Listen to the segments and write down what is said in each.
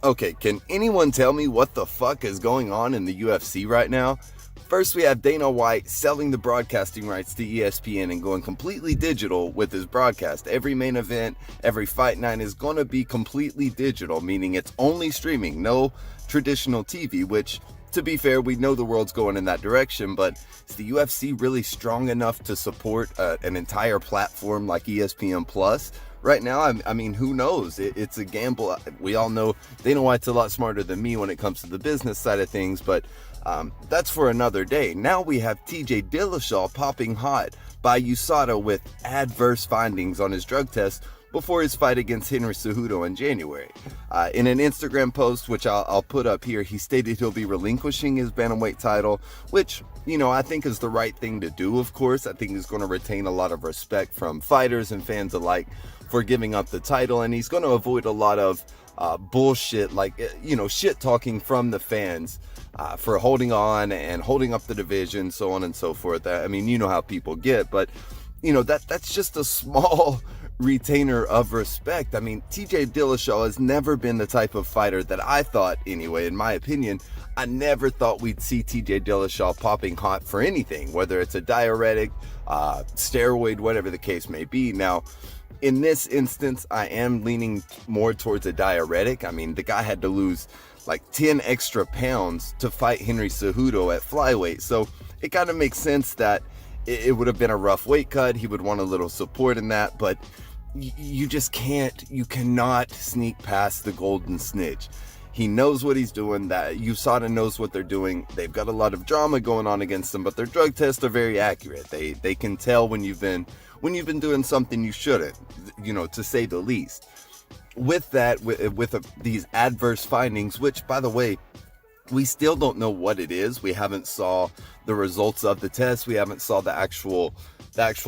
Okay, can anyone tell me what the fuck is going on in the UFC right now? First, we have Dana White selling the broadcasting rights to ESPN and going completely digital with his broadcast. Every main event, every fight night is going to be completely digital, meaning it's only streaming, no traditional TV, which, to be fair, we know the world's going in that direction, but is the UFC really strong enough to support an entire platform like ESPN Plus? Right now, I mean, who knows? It's a gamble. We all know Dana White's a lot smarter than me when it comes to the business side of things, but that's for another day. Now we have TJ Dillashaw popping hot by USADA with adverse findings on his drug test before his fight against Henty Cejudo in January. In an Instagram post, which I'll put up here, he stated he'll be relinquishing his bantamweight title, which, I think is the right thing to do, of course. I think he's going to retain a lot of respect from fighters and fans alike for giving up the title, and he's going to avoid a lot of bullshit, like, shit talking from the fans for holding on and holding up the division, so on and so forth. I mean, you know how people get, but, that's just a small retainer of respect. I mean, TJ Dillashaw has never been the type of fighter that I thought, anyway, in my opinion, I never thought we'd see TJ Dillashaw popping hot for anything, whether it's a diuretic, steroid, whatever the case may be. Now, in this instance, I am leaning more towards a diuretic. I mean, the guy had to lose like 10 extra pounds to fight Henty Cejudo at flyweight. So it kind of makes sense that it would have been a rough weight cut. He would want a little support in that, but you cannot sneak past the golden snitch. He knows what he's doing. That USADA knows what they're doing. They've got a lot of drama going on against them, but their drug tests are very accurate. They can tell when you've been doing something you shouldn't, to say the least. With that, with these adverse findings, which, by the way, we still don't know what it is. We haven't saw the results of the test. We haven't saw the actual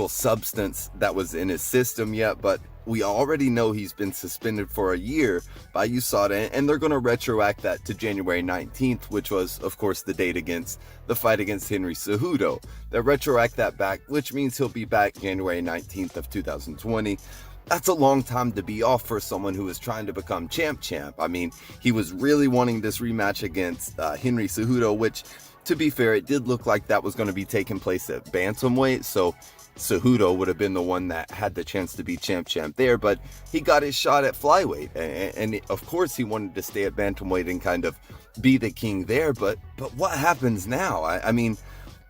substance that was in his system yet, but we already know he's been suspended for a year by USADA, and they're going to retroact that to January 19th, which was, of course, the date against the fight against Henty Cejudo. They retroact that back, which means he'll be back January 19th of 2020. That's a long time to be off for someone who is trying to become champ. I mean, he was really wanting this rematch against Henty Cejudo, which, to be fair, it did look like that was going to be taking place at bantamweight, so Cejudo would have been the one that had the chance to be champ there, but he got his shot at flyweight, and of course he wanted to stay at bantamweight and kind of be the king there, but what happens now? I mean,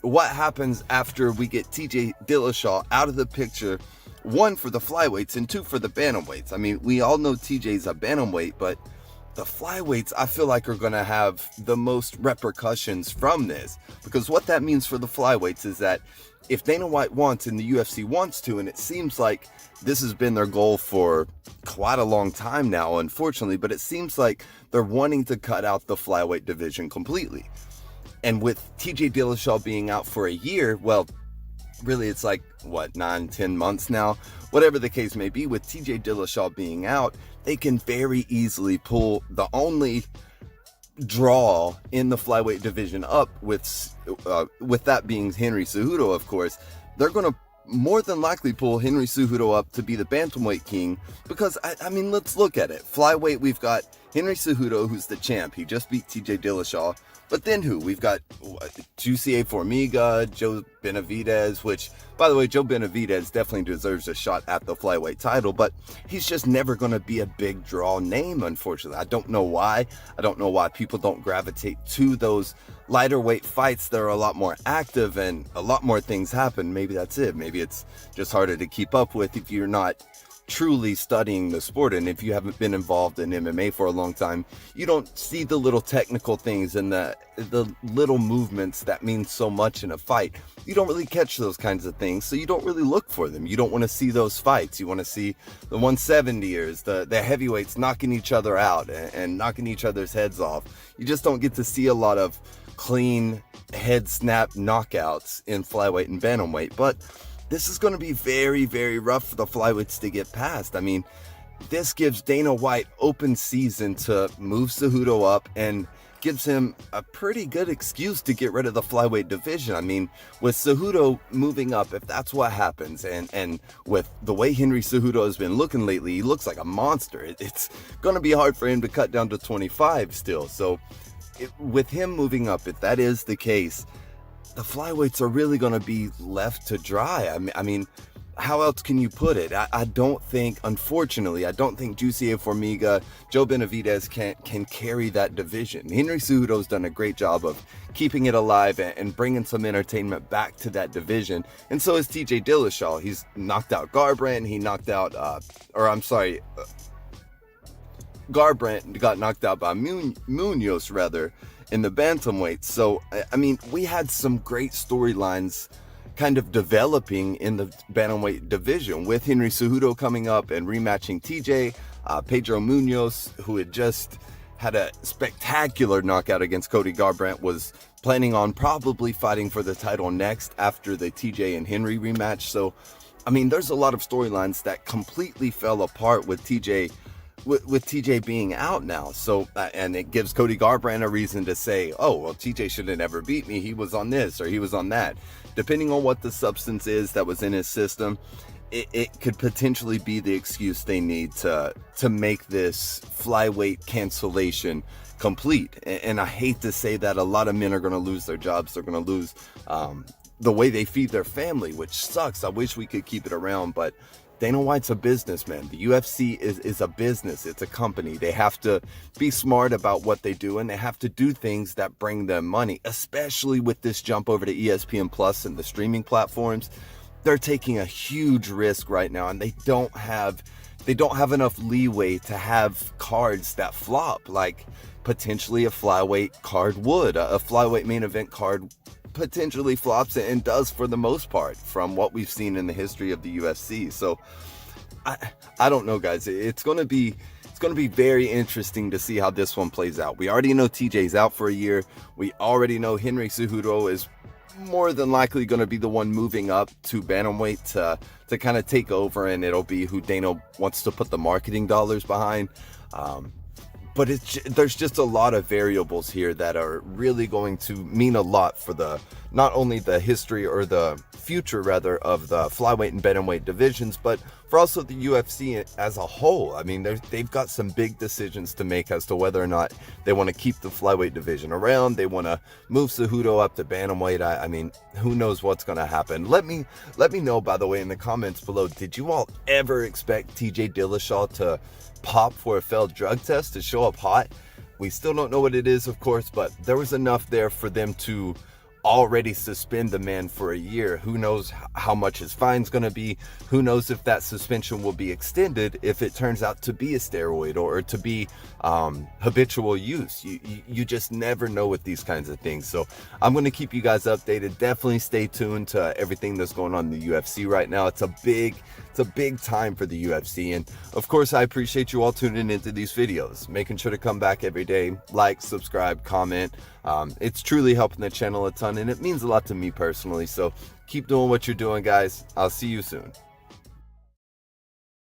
what happens after we get TJ Dillashaw out of the picture, one for the flyweights and two for the bantamweights? I mean, we all know TJ's a bantamweight, but the flyweights, I feel like, are going to have the most repercussions from this, because what that means for the flyweights is that if Dana White wants and the UFC wants to, and it seems like this has been their goal for quite a long time now, unfortunately, but it seems like they're wanting to cut out the flyweight division completely. And with TJ Dillashaw being out for a year, well, really it's like, 9-10 months now, whatever the case may be, with TJ Dillashaw being out, they can very easily pull the only draw in the flyweight division up, with that being Henty Cejudo, of course. They're going to more than likely pull Henty Cejudo up to be the bantamweight king, because I mean, let's look at it. Flyweight, we've got Henty Cejudo, who's the champ. He just beat TJ Dillashaw. But then who? We've got Jussier Formiga, Joe Benavidez, which, by the way, Joe Benavidez definitely deserves a shot at the flyweight title, but he's just never going to be a big draw name, unfortunately. I don't know why. I don't know why people don't gravitate to those lighter weight fights that are a lot more active and a lot more things happen. Maybe that's it. Maybe it's just harder to keep up with if you're not truly studying the sport, and if you haven't been involved in MMA for a long time, you don't see the little technical things and the little movements that mean so much in a fight. You don't really catch those kinds of things, so you don't really look for them. You don't want to see those fights. You want to see the 170ers, the heavyweights knocking each other out and knocking each other's heads off. You just don't get to see a lot of clean head snap knockouts in flyweight and bantamweight, but this is going to be very, very rough for the flyweights to get past. I mean, this gives Dana White open season to move Cejudo up and gives him a pretty good excuse to get rid of the flyweight division. I mean, with Cejudo moving up, if that's what happens, and with the way Henry Cejudo has been looking lately, he looks like a monster. It's going to be hard for him to cut down to 25 still. So with him moving up, if that is the case, the flyweights are really going to be left to dry. I mean, how else can you put it? I don't think, unfortunately, I don't think Jussier Formiga, Joe Benavidez can carry that division. Henry Cejudo's done a great job of keeping it alive and bringing some entertainment back to that division. And so is TJ Dillashaw. He's knocked out Garbrandt. He knocked out, Garbrandt got knocked out by Munoz, rather, in the bantamweight. So, I mean, we had some great storylines kind of developing in the bantamweight division with Henry Cejudo coming up and rematching TJ. Pedro Munoz, who had just had a spectacular knockout against Cody Garbrandt, was planning on probably fighting for the title next after the TJ and Henry rematch. So, I mean, there's a lot of storylines that completely fell apart with TJ being out now. So, and it gives Cody Garbrandt a reason to say, oh, well, TJ should have never beat me. He was on this or he was on that. Depending on what the substance is that was in his system, it could potentially be the excuse they need to make this flyweight cancellation complete. And I hate to say that a lot of men are going to lose their jobs. They're going to lose the way they feed their family, which sucks. I wish we could keep it around, but Dana White's a businessman. The UFC is a business. It's a company. They have to be smart about what they do, and they have to do things that bring them money, especially with this jump over to ESPN Plus and the streaming platforms. They're taking a huge risk right now, and they don't have enough leeway to have cards that flop, like potentially a flyweight card would. A flyweight main event card potentially flops and does for the most part from what we've seen in the history of the UFC. So I don't know, guys. It's going to be very interesting to see how this one plays out. We already know TJ's out for a year. We already know Henry Cejudo is more than likely going to be the one moving up to bantamweight to kind of take over, and it'll be who Dana wants to put the marketing dollars behind. But there's just a lot of variables here that are really going to mean a lot for not only the history or the future rather of the flyweight and bantamweight divisions, but for also the UFC as a whole. I mean, they've got some big decisions to make as to whether or not they want to keep the flyweight division around. They want to move Cejudo up to bantamweight. I mean, who knows what's going to happen? Let me know, by the way, in the comments below. Did you all ever expect TJ Dillashaw to pop for a failed drug test, to show up hot? We still don't know what it is, of course, but there was enough there for them to already suspend the man for a year. Who knows how much his fine's going to be? Who knows if that suspension will be extended if it turns out to be a steroid or to be habitual use. You just never know with these kinds of things. So I'm going to keep you guys updated. Definitely stay tuned to everything that's going on in the UFC right now. It's a big time for the UFC, and of course I appreciate you all tuning into these videos, making sure to come back every day, like, subscribe, comment. It's truly helping the channel a ton, and it means a lot to me personally. So keep doing what you're doing, guys. I'll see you soon.